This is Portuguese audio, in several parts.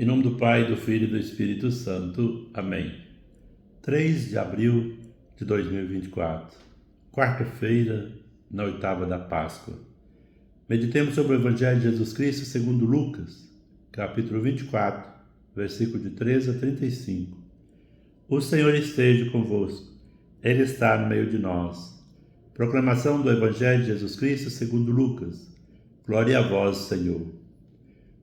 Em nome do Pai, do Filho e do Espírito Santo. Amém. 3 de abril de 2024, quarta-feira, na oitava da Páscoa. Meditemos sobre o Evangelho de Jesus Cristo segundo Lucas, capítulo 24, versículo de 13 a 35. O Senhor esteja convosco, Ele está no meio de nós. Proclamação do Evangelho de Jesus Cristo segundo Lucas. Glória a vós, Senhor.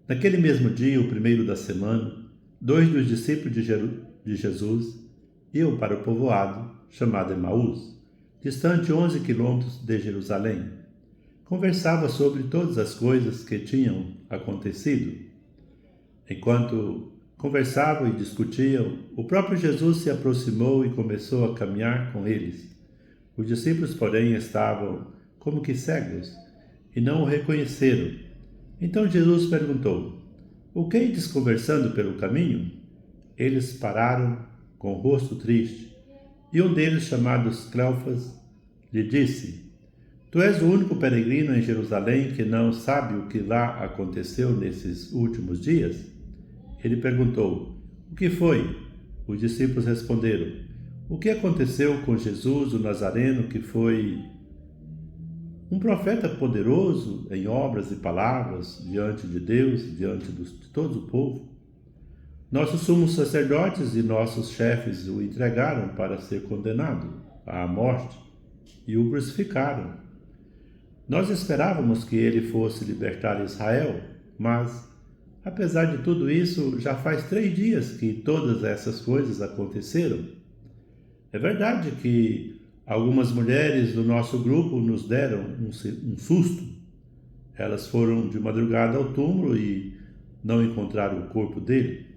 Naquele mesmo dia, o primeiro da semana, 2 dos discípulos de Jesus iam para o povoado chamado Emaús, distante 11 quilômetros de Jerusalém. Conversava sobre todas as coisas que tinham acontecido. Enquanto conversavam e discutiam, o próprio Jesus se aproximou e começou a caminhar com eles. Os discípulos, porém, estavam como que cegos e não o reconheceram. Então Jesus perguntou: "O que ides conversando pelo caminho?" Eles pararam com o rosto triste, e um deles, chamado Cleofas, lhe disse: "Tu és o único peregrino em Jerusalém que não sabe o que lá aconteceu nesses últimos dias?" Ele perguntou: "O que foi?" Os discípulos responderam: "O que aconteceu com Jesus, o Nazareno, que foi um profeta poderoso em obras e palavras diante de Deus, diante de todo o povo. Nossos sumos sacerdotes e nossos chefes o entregaram para ser condenado à morte e o crucificaram. Nós esperávamos que ele fosse libertar Israel, mas, apesar de tudo isso, já faz 3 dias que todas essas coisas aconteceram. É verdade que algumas mulheres do nosso grupo nos deram um susto. Elas foram de madrugada ao túmulo e não encontraram o corpo dele.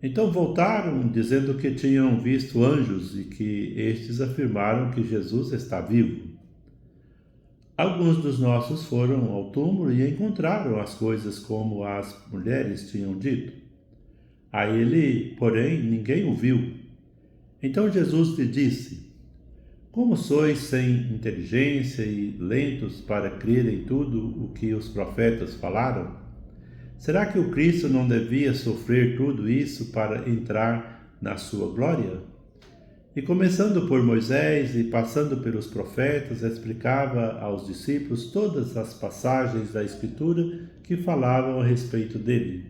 Então voltaram dizendo que tinham visto anjos e que estes afirmaram que Jesus está vivo. Alguns dos nossos foram ao túmulo e encontraram as coisas como as mulheres tinham dito. A ele, porém, ninguém o viu. Então Jesus lhe disse: "Como sois sem inteligência e lentos para crer em tudo o que os profetas falaram? Será que o Cristo não devia sofrer tudo isso para entrar na sua glória?" E começando por Moisés e passando pelos profetas, explicava aos discípulos todas as passagens da Escritura que falavam a respeito dele.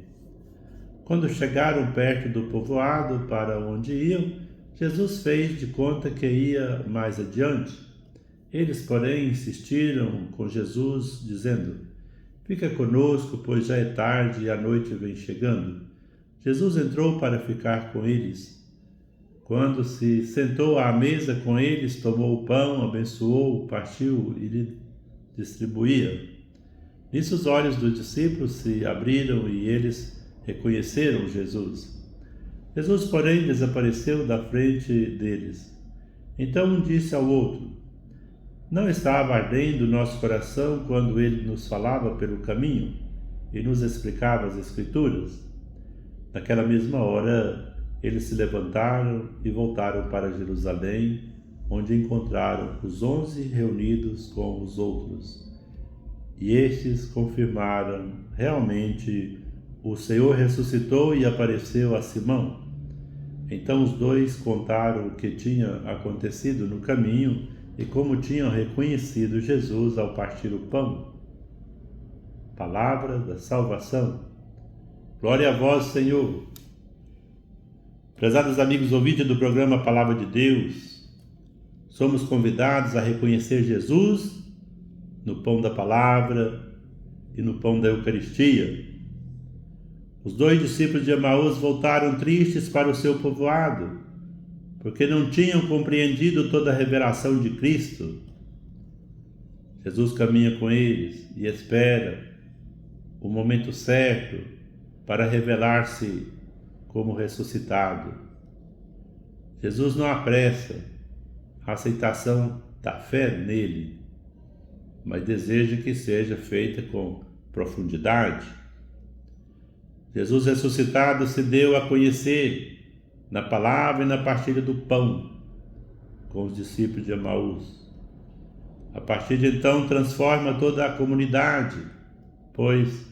Quando chegaram perto do povoado para onde iam, Jesus fez de conta que ia mais adiante. Eles, porém, insistiram com Jesus, dizendo: "Fica conosco, pois já é tarde e a noite vem chegando." Jesus entrou para ficar com eles. Quando se sentou à mesa com eles, tomou o pão, abençoou, partiu e lhe distribuía. Nisso os olhos dos discípulos se abriram e eles reconheceram Jesus. Jesus, porém, desapareceu da frente deles. Então um disse ao outro: "Não estava ardendo o nosso coração quando ele nos falava pelo caminho e nos explicava as Escrituras?" Naquela mesma hora, eles se levantaram e voltaram para Jerusalém, onde encontraram os 11 reunidos com os outros. E estes confirmaram: realmente o Senhor ressuscitou e apareceu a Simão. Então os dois contaram o que tinha acontecido no caminho e como tinham reconhecido Jesus ao partir o pão. Palavra da salvação. Glória a vós, Senhor. Prezados amigos ouvintes do programa Palavra de Deus, somos convidados a reconhecer Jesus no pão da palavra e no pão da Eucaristia. Os 2 discípulos de Emaús voltaram tristes para o seu povoado, porque não tinham compreendido toda a revelação de Cristo. Jesus caminha com eles e espera o momento certo para revelar-se como ressuscitado. Jesus não apressa a aceitação da fé nele, mas deseja que seja feita com profundidade. Jesus ressuscitado se deu a conhecer na palavra e na partilha do pão com os discípulos de Emaús. A partir de então transforma toda a comunidade, pois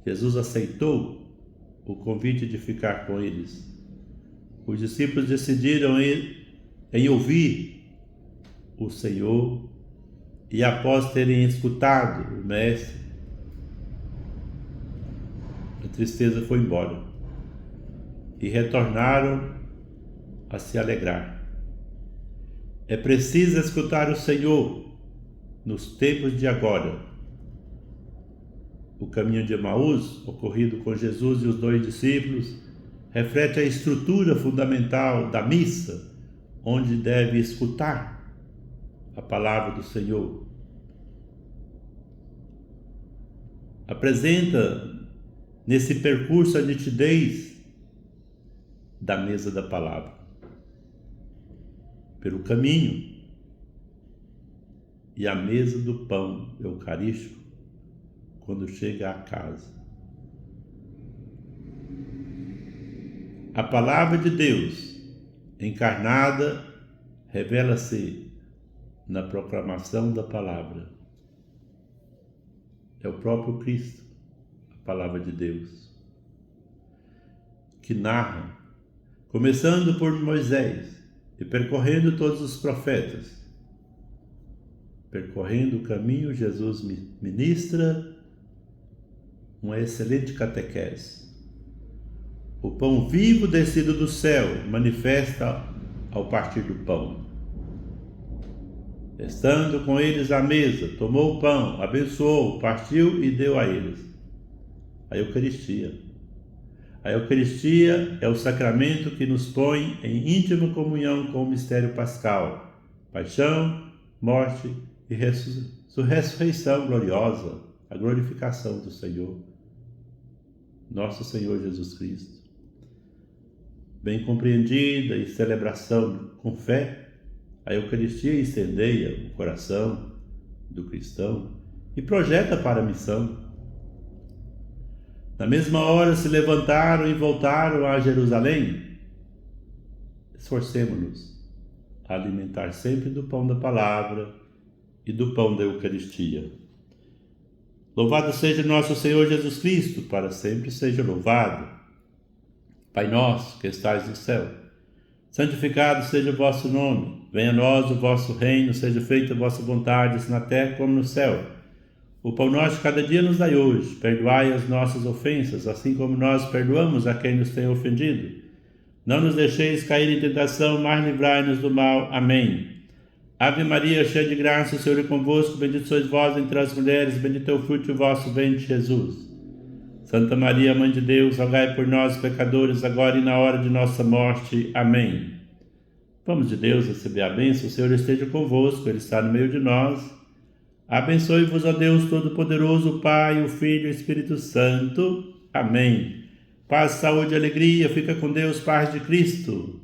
Jesus aceitou o convite de ficar com eles. Os discípulos decidiram em ouvir o Senhor e, após terem escutado o Mestre, a tristeza foi embora e retornaram a se alegrar. É preciso escutar o Senhor nos tempos de agora. O caminho de Emaús, ocorrido com Jesus e os 2 discípulos, reflete a estrutura fundamental da missa, onde deve escutar a palavra do Senhor. Apresenta nesse percurso a nitidez da mesa da palavra. Pelo caminho e a mesa do pão eucarístico quando chega à casa. A palavra de Deus encarnada revela-se na proclamação da palavra. É o próprio Cristo, a palavra de Deus, que narra, começando por Moisés e percorrendo todos os profetas. Percorrendo o caminho, Jesus ministra uma excelente catequese. O pão vivo descido do céu manifesta ao partir do pão. Estando com eles à mesa, tomou o pão, abençoou, partiu e deu a eles. A Eucaristia. A Eucaristia é o sacramento que nos põe em íntima comunhão com o mistério pascal, paixão, morte e ressurreição gloriosa, a glorificação do Senhor, nosso Senhor Jesus Cristo. Bem compreendida e celebração com fé, a Eucaristia incendeia o coração do cristão e projeta para a missão. Na mesma hora se levantaram e voltaram a Jerusalém. Esforcemo-nos a alimentar sempre do pão da palavra e do pão da Eucaristia. Louvado seja nosso Senhor Jesus Cristo, para sempre seja louvado. Pai nosso, que estais no céu, santificado seja o vosso nome. Venha a nós o vosso reino, seja feita a vossa vontade, assim na terra como no céu. O pão nosso de cada dia nos dai hoje. Perdoai as nossas ofensas, assim como nós perdoamos a quem nos tem ofendido. Não nos deixeis cair em tentação, mas livrai-nos do mal. Amém. Ave Maria, cheia de graça, o Senhor é convosco. Bendito sois vós entre as mulheres, bendito é o fruto do vosso ventre, Jesus. Santa Maria, Mãe de Deus, rogai por nós, pecadores, agora e na hora de nossa morte. Amém. Vamos de Deus receber a bênção. O Senhor esteja convosco, Ele está no meio de nós. Abençoe-vos, ó Deus Todo-Poderoso, o Pai, o Filho e o Espírito Santo. Amém. Paz, saúde e alegria. Fica com Deus, paz de Cristo.